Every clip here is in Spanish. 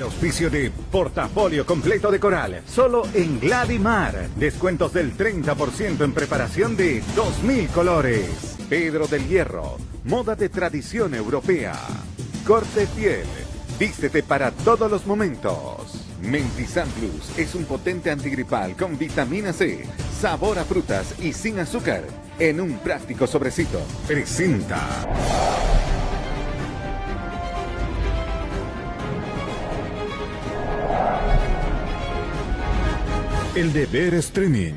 auspicio de Portafolio Completo de Coral, solo en Gladimar. Descuentos del 30% en preparación de 2000 colores. Pedro del Hierro, moda de tradición europea. Corte Fiel, vístete para todos los momentos. Mentizan Plus es un potente antigripal con vitamina C, sabor a frutas y sin azúcar, en un práctico sobrecito. Presenta. El Deber Streaming.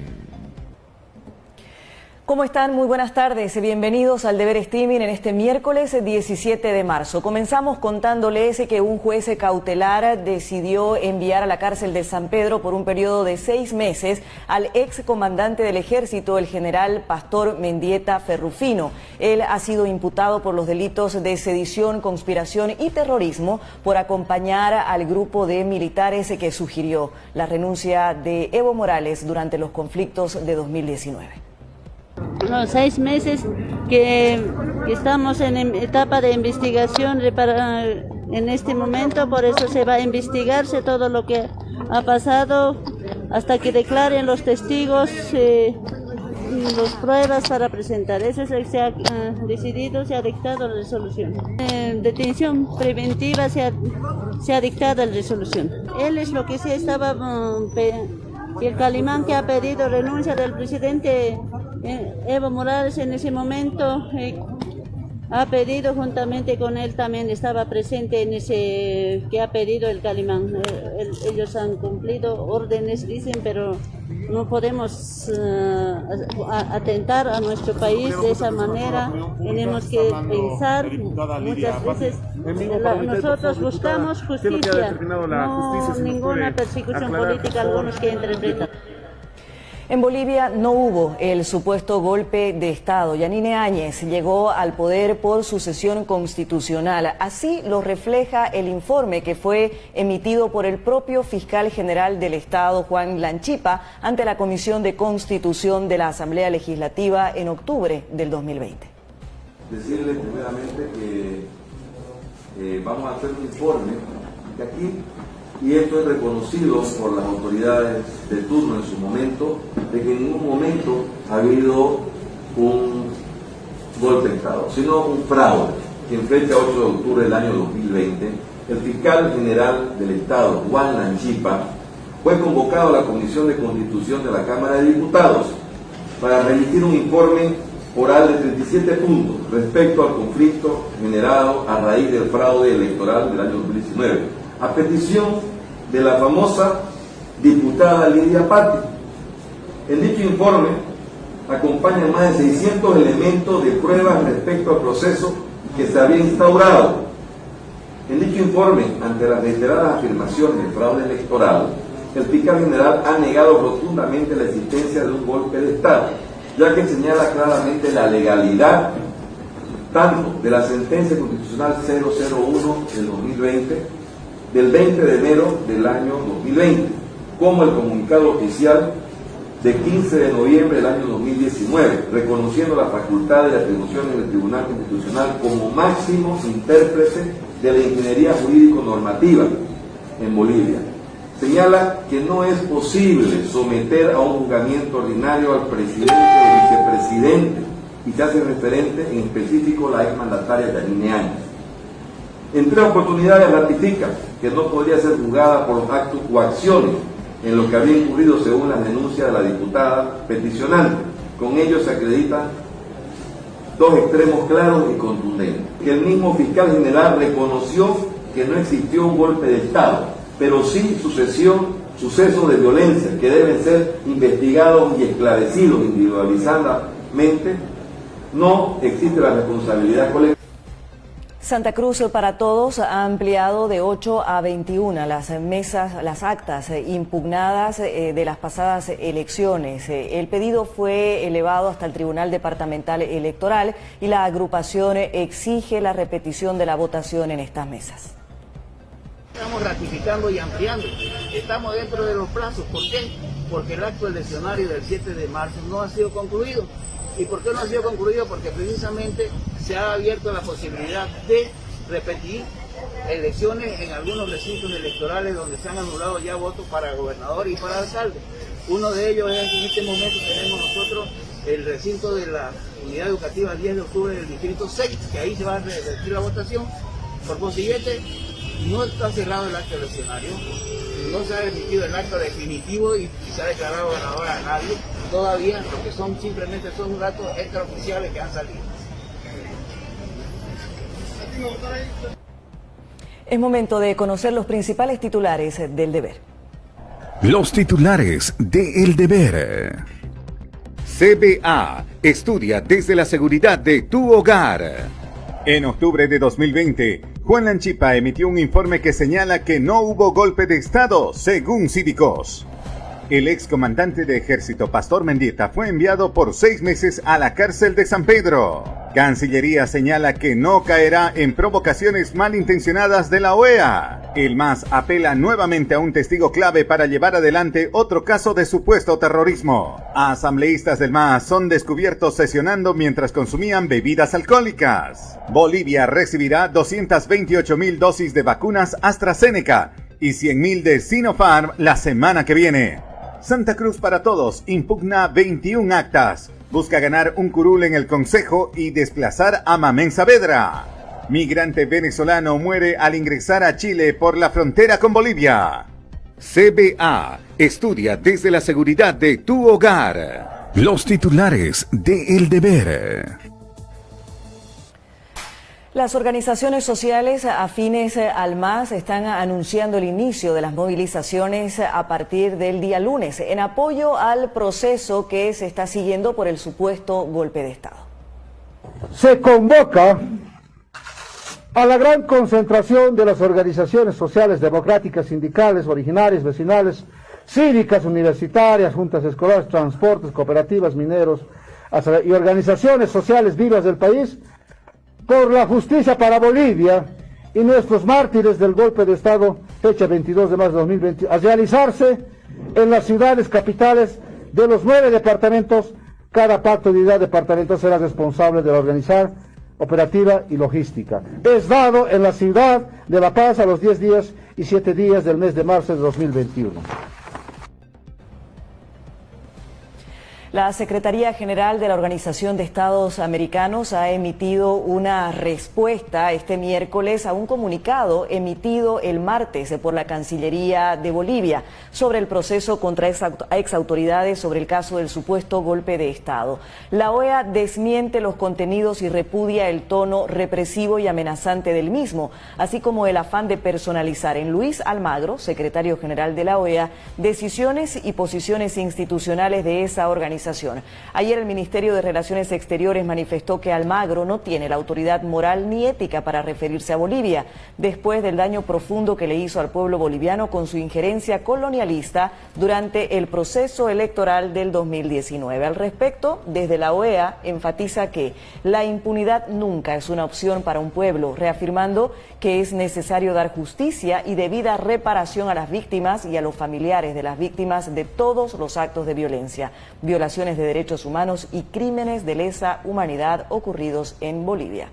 ¿Cómo están? Muy buenas tardes. Bienvenidos al Deber Streaming en este miércoles 17 de marzo. Comenzamos contándoles que un juez cautelar decidió enviar a la cárcel de San Pedro por un periodo de 6 meses al ex comandante del ejército, el general Pastor Mendieta Ferrufino. Él ha sido imputado por los delitos de sedición, conspiración y terrorismo por acompañar al grupo de militares que sugirió la renuncia de Evo Morales durante los conflictos de 2019. Los 6 meses que estamos en etapa de investigación en este momento, por eso se va a investigarse todo lo que ha pasado hasta que declaren los testigos las pruebas para presentar. Eso es lo que se ha decidido, se ha dictado la resolución. Detención preventiva se ha dictado la resolución. Él es lo que se estaba... el Calimán que ha pedido renuncia del presidente Evo Morales en ese momento, ha pedido juntamente con él, también estaba presente en ese que ha pedido el Calimán. Ellos han cumplido órdenes, dicen, pero no podemos atentar a nuestro país de esa manera. Tenemos que pensar muchas veces. Nosotros buscamos justicia, no ninguna persecución política, algunos que interpretan. En Bolivia no hubo el supuesto golpe de Estado. Yanine Áñez llegó al poder por sucesión constitucional. Así lo refleja el informe que fue emitido por el propio fiscal general del Estado, Juan Lanchipa, ante la Comisión de Constitución de la Asamblea Legislativa en octubre del 2020. Decirle primeramente que vamos a hacer un informe de aquí, y esto es reconocido por las autoridades de turno en su momento, de que en ningún momento ha habido un golpe de Estado, sino un fraude, que en fecha 8 de octubre del año 2020, el fiscal general del Estado, Juan Lanchipa, fue convocado a la Comisión de Constitución de la Cámara de Diputados para remitir un informe oral de 37 puntos respecto al conflicto generado a raíz del fraude electoral del año 2019, a petición de la famosa diputada Lidia Patti. En dicho informe acompañan más de 600 elementos de pruebas respecto al proceso que se había instaurado. En dicho informe, ante las reiteradas afirmaciones de fraude electoral, el fiscal general ha negado rotundamente la existencia de un golpe de Estado, ya que señala claramente la legalidad tanto de la sentencia constitucional 001 del 2020, del 20 de enero del año 2020, como el comunicado oficial de 15 de noviembre del año 2019, reconociendo la facultad de atribuciones del Tribunal Constitucional como máximo intérprete de la ingeniería jurídico-normativa en Bolivia. Señala que no es posible someter a un juzgamiento ordinario al presidente o vicepresidente, y se hace referente en específico la exmandataria Yanine Áñez. En 3 oportunidades ratifica que no podría ser juzgada por los actos o acciones en los que había incurrido según las denuncias de la diputada peticionante. Con ello se acreditan 2 extremos claros y contundentes. Que el mismo fiscal general reconoció que no existió un golpe de Estado, pero sí sucesos de violencia que deben ser investigados y esclarecidos individualizadamente. No existe la responsabilidad colectiva. Santa Cruz para Todos ha ampliado de 8 a 21 las actas impugnadas de las pasadas elecciones. El pedido fue elevado hasta el Tribunal Departamental Electoral y la agrupación exige la repetición de la votación en estas mesas. Estamos ratificando y ampliando. Estamos dentro de los plazos. ¿Por qué? Porque el acto eleccionario del 7 de marzo no ha sido concluido. ¿Y por qué no ha sido concluido? Porque precisamente se ha abierto la posibilidad de repetir elecciones en algunos recintos electorales donde se han anulado ya votos para gobernador y para alcalde. Uno de ellos es, en este momento tenemos nosotros el recinto de la unidad educativa 10 de octubre del distrito 6, que ahí se va a repetir la votación. Por consiguiente, no está cerrado el acto eleccionario, no se ha emitido el acto definitivo y se ha declarado ganador a nadie. Todavía lo que son simplemente son datos extraoficiales que han salido. Es momento de conocer los principales titulares del Deber. Los titulares de El Deber. CBA estudia desde la seguridad de tu hogar. En octubre de 2020, Juan Lanchipa emitió un informe que señala que no hubo golpe de Estado, según Cívicos. El excomandante de ejército Pastor Mendieta fue enviado por 6 meses a la cárcel de San Pedro. Cancillería señala que no caerá en provocaciones malintencionadas de la OEA. El MAS apela nuevamente a un testigo clave para llevar adelante otro caso de supuesto terrorismo. Asambleístas del MAS son descubiertos sesionando mientras consumían bebidas alcohólicas. Bolivia recibirá 228,000 dosis de vacunas AstraZeneca y 100,000 de Sinopharm la semana que viene. Santa Cruz para Todos impugna 21 actas. Busca ganar un curul en el Consejo y desplazar a Mamén Saavedra. Migrante venezolano muere al ingresar a Chile por la frontera con Bolivia. CBA estudia desde la seguridad de tu hogar. Los titulares de El Deber. Las organizaciones sociales afines al MAS están anunciando el inicio de las movilizaciones a partir del día lunes en apoyo al proceso que se está siguiendo por el supuesto golpe de Estado. Se convoca a la gran concentración de las organizaciones sociales democráticas, sindicales, originarias, vecinales, cívicas, universitarias, juntas escolares, transportes, cooperativas, mineros y organizaciones sociales vivas del país por la justicia para Bolivia y nuestros mártires del golpe de Estado, fecha 22 de marzo de 2020, a realizarse en las ciudades capitales de los 9 departamentos. Cada pacto de unidad departamental será responsable de la organizar, operativa y logística. Es dado en la ciudad de La Paz a los 10 días y 7 días del mes de marzo de 2021. La Secretaría General de la Organización de Estados Americanos ha emitido una respuesta este miércoles a un comunicado emitido el martes por la Cancillería de Bolivia sobre el proceso contra exautoridades sobre el caso del supuesto golpe de Estado. La OEA desmiente los contenidos y repudia el tono represivo y amenazante del mismo, así como el afán de personalizar en Luis Almagro, secretario general de la OEA, decisiones y posiciones institucionales de esa organización. Ayer el Ministerio de Relaciones Exteriores manifestó que Almagro no tiene la autoridad moral ni ética para referirse a Bolivia, después del daño profundo que le hizo al pueblo boliviano con su injerencia colonialista durante el proceso electoral del 2019. Al respecto, desde la OEA enfatiza que la impunidad nunca es una opción para un pueblo, reafirmando que es necesario dar justicia y debida reparación a las víctimas y a los familiares de las víctimas de todos los actos de violencia, violaciones de derechos humanos y crímenes de lesa humanidad ocurridos en Bolivia.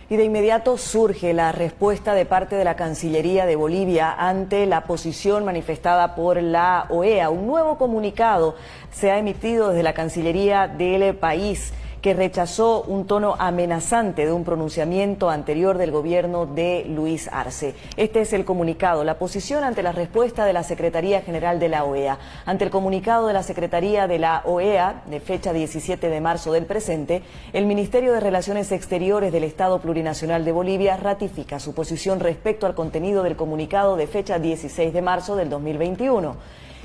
Y de inmediato surge la respuesta de parte de la Cancillería de Bolivia ante la posición manifestada por la OEA. Un nuevo comunicado se ha emitido desde la Cancillería del país que rechazó un tono amenazante de un pronunciamiento anterior del gobierno de Luis Arce. Este es el comunicado, la posición ante la respuesta de la Secretaría General de la OEA. Ante el comunicado de la Secretaría de la OEA, de fecha 17 de marzo del presente, el Ministerio de Relaciones Exteriores del Estado Plurinacional de Bolivia ratifica su posición respecto al contenido del comunicado de fecha 16 de marzo del 2021.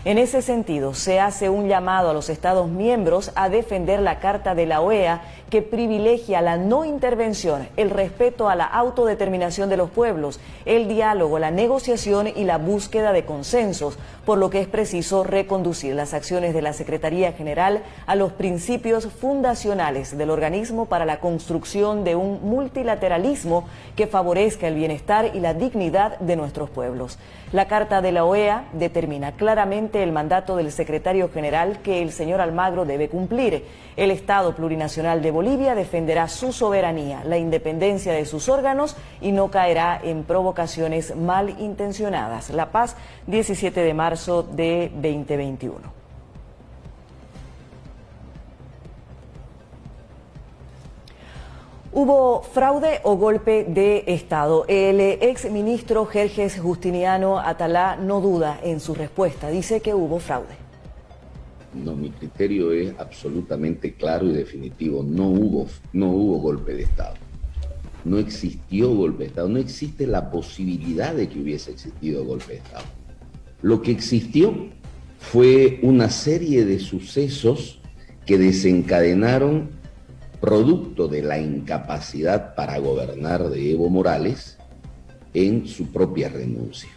En ese sentido, se hace un llamado a los Estados miembros a defender la Carta de la OEA que privilegia la no intervención, el respeto a la autodeterminación de los pueblos, el diálogo, la negociación y la búsqueda de consensos, por lo que es preciso reconducir las acciones de la Secretaría General a los principios fundacionales del organismo para la construcción de un multilateralismo que favorezca el bienestar y la dignidad de nuestros pueblos. La Carta de la OEA determina claramente nuevamente el mandato del secretario general que el señor Almagro debe cumplir. El Estado Plurinacional de Bolivia defenderá su soberanía, la independencia de sus órganos y no caerá en provocaciones malintencionadas. La Paz, 17 de marzo de 2021. ¿Hubo fraude o golpe de Estado? El exministro Jerjes Justiniano Atalá no duda en su respuesta, dice que hubo fraude. No, mi criterio es absolutamente claro y definitivo. No hubo golpe de Estado. No existió golpe de Estado. No existe la posibilidad de que hubiese existido golpe de Estado. Lo que existió fue una serie de sucesos que desencadenaron, producto de la incapacidad para gobernar de Evo Morales, en su propia renuncia.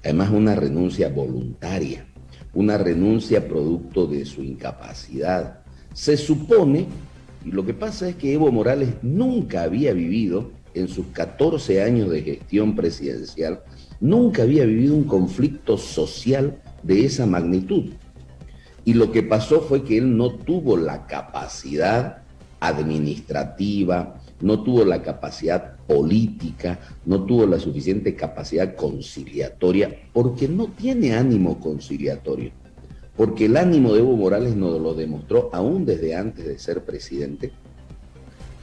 Además, una renuncia voluntaria, una renuncia producto de su incapacidad. Se supone, y lo que pasa es que Evo Morales nunca había vivido, en sus 14 años de gestión presidencial, nunca había vivido un conflicto social de esa magnitud. Y lo que pasó fue que él no tuvo la capacidad administrativa, no tuvo la capacidad política, no tuvo la suficiente capacidad conciliatoria, porque no tiene ánimo conciliatorio, porque el ánimo de Evo Morales nos lo demostró aún desde antes de ser presidente,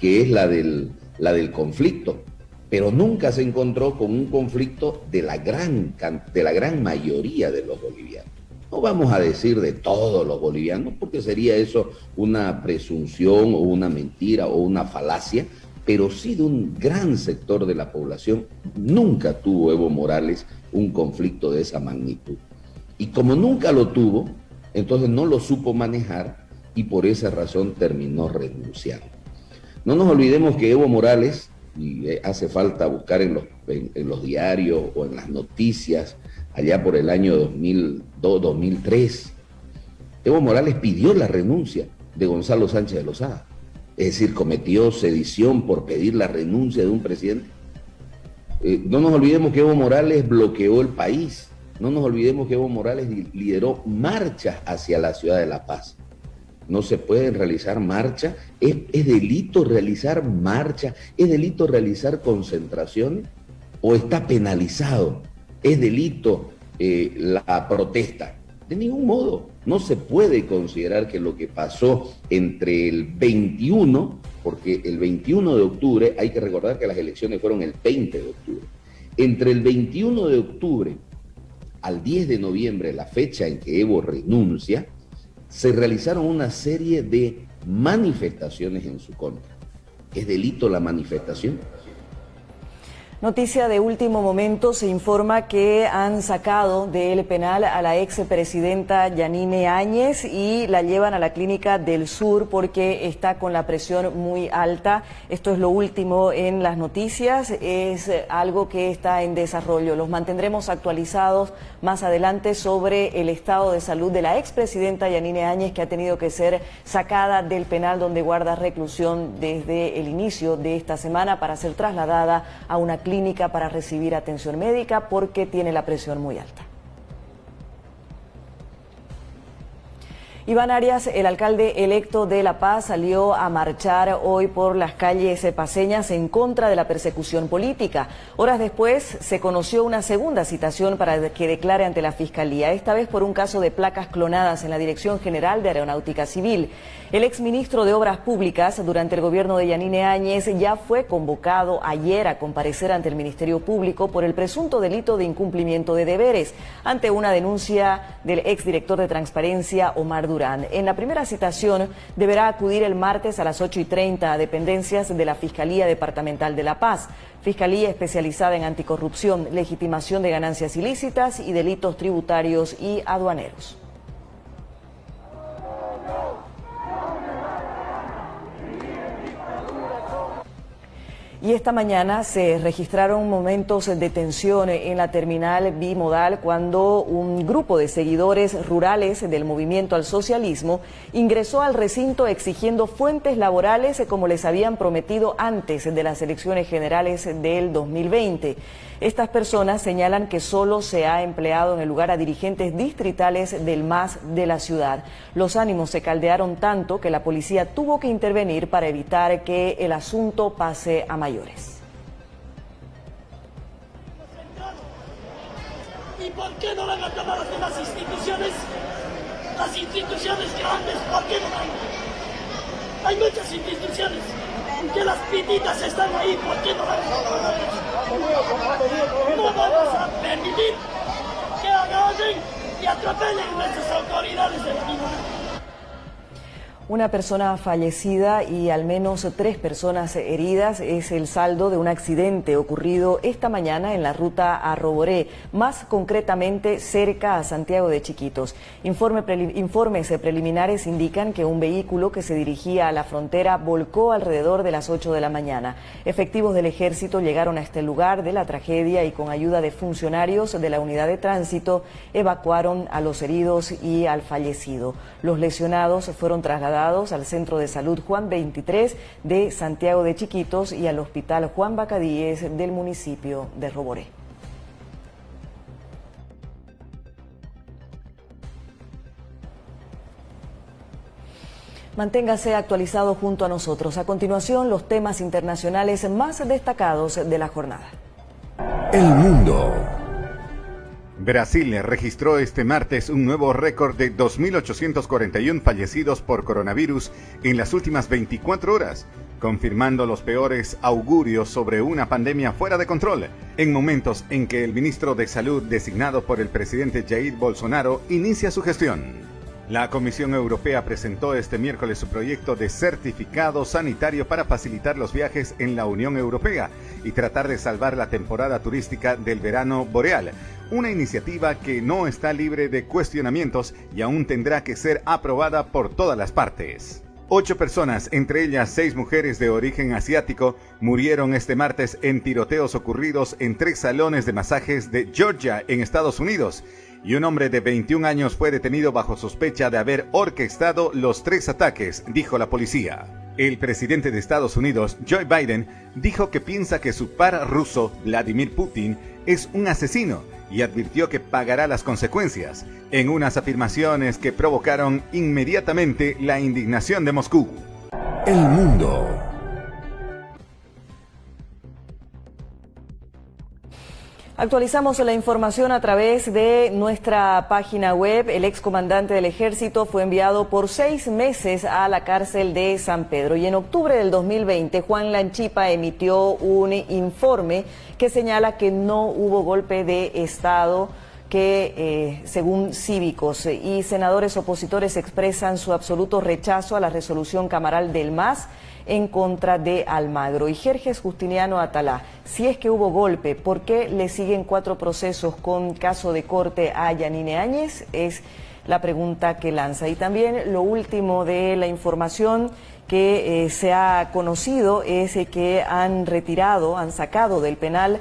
que es la del conflicto, pero nunca se encontró con un conflicto de la gran mayoría de los bolivianos. No vamos a decir de todos los bolivianos, porque sería eso una presunción o una mentira o una falacia, pero sí de un gran sector de la población. Nunca tuvo Evo Morales un conflicto de esa magnitud. Y como nunca lo tuvo, entonces no lo supo manejar y por esa razón terminó renunciando. No nos olvidemos que Evo Morales, y hace falta buscar en los diarios o en las noticias, allá por el año 2002-2003, Evo Morales pidió la renuncia de Gonzalo Sánchez de Lozada. Es decir, cometió sedición por pedir la renuncia de un presidente. No nos olvidemos que Evo Morales bloqueó el país. No nos olvidemos que Evo Morales lideró marchas hacia la ciudad de La Paz. No se pueden realizar marchas. ¿Es delito realizar marchas? ¿Es delito realizar concentraciones? ¿O está penalizado? ¿Es delito la protesta? De ningún modo. No se puede considerar que lo que pasó entre el 21, porque el 21 de octubre, hay que recordar que las elecciones fueron el 20 de octubre, entre el 21 de octubre al 10 de noviembre, la fecha en que Evo renuncia, se realizaron una serie de manifestaciones en su contra. ¿Es delito la manifestación? Noticia de último momento, se informa que han sacado del penal a la expresidenta Yanine Áñez y la llevan a la clínica del Sur porque está con la presión muy alta. Esto es lo último en las noticias, es algo que está en desarrollo. Los mantendremos actualizados más adelante sobre el estado de salud de la expresidenta Yanine Áñez, que ha tenido que ser sacada del penal donde guarda reclusión desde el inicio de esta semana para ser trasladada a una clínica para recibir atención médica porque tiene la presión muy alta. Iván Arias, el alcalde electo de La Paz, salió a marchar hoy por las calles paceñas en contra de la persecución política. Horas después se conoció una segunda citación para que declare ante la Fiscalía, esta vez por un caso de placas clonadas en la Dirección General de Aeronáutica Civil. El exministro de Obras Públicas durante el gobierno de Yanine Áñez ya fue convocado ayer a comparecer ante el Ministerio Público por el presunto delito de incumplimiento de deberes ante una denuncia del exdirector de Transparencia, Omar Durán. En la primera citación deberá acudir el martes a las 8:30 a dependencias de la Fiscalía Departamental de La Paz, Fiscalía especializada en anticorrupción, legitimación de ganancias ilícitas y delitos tributarios y aduaneros. Y esta mañana se registraron momentos de tensión en la terminal bimodal cuando un grupo de seguidores rurales del Movimiento al Socialismo ingresó al recinto exigiendo fuentes laborales como les habían prometido antes de las elecciones generales del 2020. Estas personas señalan que solo se ha empleado en el lugar a dirigentes distritales del MAS de la ciudad. Los ánimos se caldearon tanto que la policía tuvo que intervenir para evitar que el asunto pase a mayores. ¿Y por qué no van a tomar las demás instituciones? Las instituciones grandes, ¿por qué no van? Hay muchas instituciones, que las pititas están ahí, ¿por qué no van a tomar eso? No vamos a permitir que agarren y atropellen nuestras autoridades de la vida. Una persona fallecida y al menos 3 personas heridas es el saldo de un accidente ocurrido esta mañana en la ruta a Roboré, más concretamente cerca a Santiago de Chiquitos. Informes preliminares indican que un vehículo que se dirigía a la frontera volcó alrededor de las 8 de la mañana. Efectivos del ejército llegaron a este lugar de la tragedia y con ayuda de funcionarios de la unidad de tránsito evacuaron a los heridos y al fallecido. Los lesionados fueron trasladados al Centro de Salud Juan 23 de Santiago de Chiquitos y al Hospital Juan Bacadíes del municipio de Roboré. Manténgase actualizado junto a nosotros. A continuación, los temas internacionales más destacados de la jornada. El mundo. Brasil registró este martes un nuevo récord de 2.841 fallecidos por coronavirus en las últimas 24 horas, confirmando los peores augurios sobre una pandemia fuera de control, en momentos en que el ministro de Salud designado por el presidente Jair Bolsonaro inicia su gestión. La Comisión Europea presentó este miércoles su proyecto de certificado sanitario para facilitar los viajes en la Unión Europea y tratar de salvar la temporada turística del verano boreal, una iniciativa que no está libre de cuestionamientos y aún tendrá que ser aprobada por todas las partes. 8 personas, entre ellas 6 mujeres de origen asiático, murieron este martes en tiroteos ocurridos en 3 salones de masajes de Georgia, en Estados Unidos, y un hombre de 21 años fue detenido bajo sospecha de haber orquestado los 3 ataques, dijo la policía. El presidente de Estados Unidos, Joe Biden, dijo que piensa que su par ruso, Vladimir Putin, es un asesino y advirtió que pagará las consecuencias, en unas afirmaciones que provocaron inmediatamente la indignación de Moscú. El mundo. Actualizamos la información a través de nuestra página web. El excomandante del ejército fue enviado por 6 meses a la cárcel de San Pedro y en octubre del 2020 Juan Lanchipa emitió un informe que señala que no hubo golpe de Estado, que según cívicos y senadores opositores expresan su absoluto rechazo a la resolución camaral del MAS en contra de Almagro. Y Jerjes Justiniano Atalá, si es que hubo golpe, ¿por qué le siguen 4 procesos con caso de corte a Yanine Áñez? Es la pregunta que lanza. Y también lo último de la información que se ha conocido es que han sacado del penal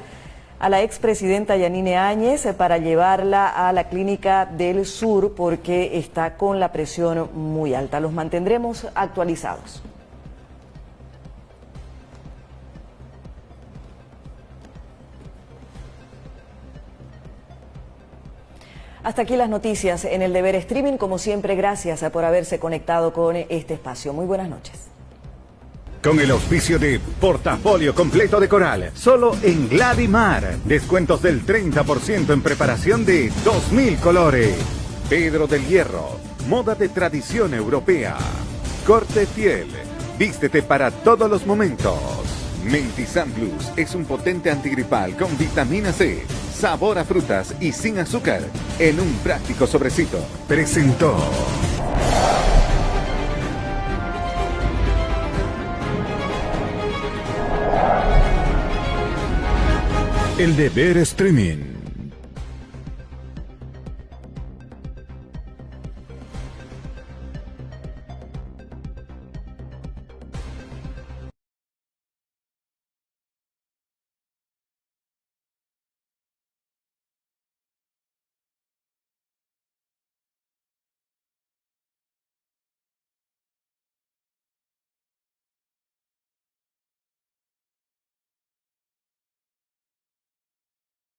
a la expresidenta Yanine Áñez para llevarla a la Clínica del Sur porque está con la presión muy alta. Los mantendremos actualizados. Hasta aquí las noticias en el Deber Streaming. Como siempre, gracias por haberse conectado con este espacio. Muy buenas noches. Con el auspicio de Portafolio Completo de Coral, solo en Gladimar. Descuentos del 30% en preparación de 2.000 colores. Pedro del Hierro, moda de tradición europea. Corte Fiel, vístete para todos los momentos. Meltisan Plus es un potente antigripal con vitamina C, sabor a frutas y sin azúcar, en un práctico sobrecito. Presentó. El Deber Streaming.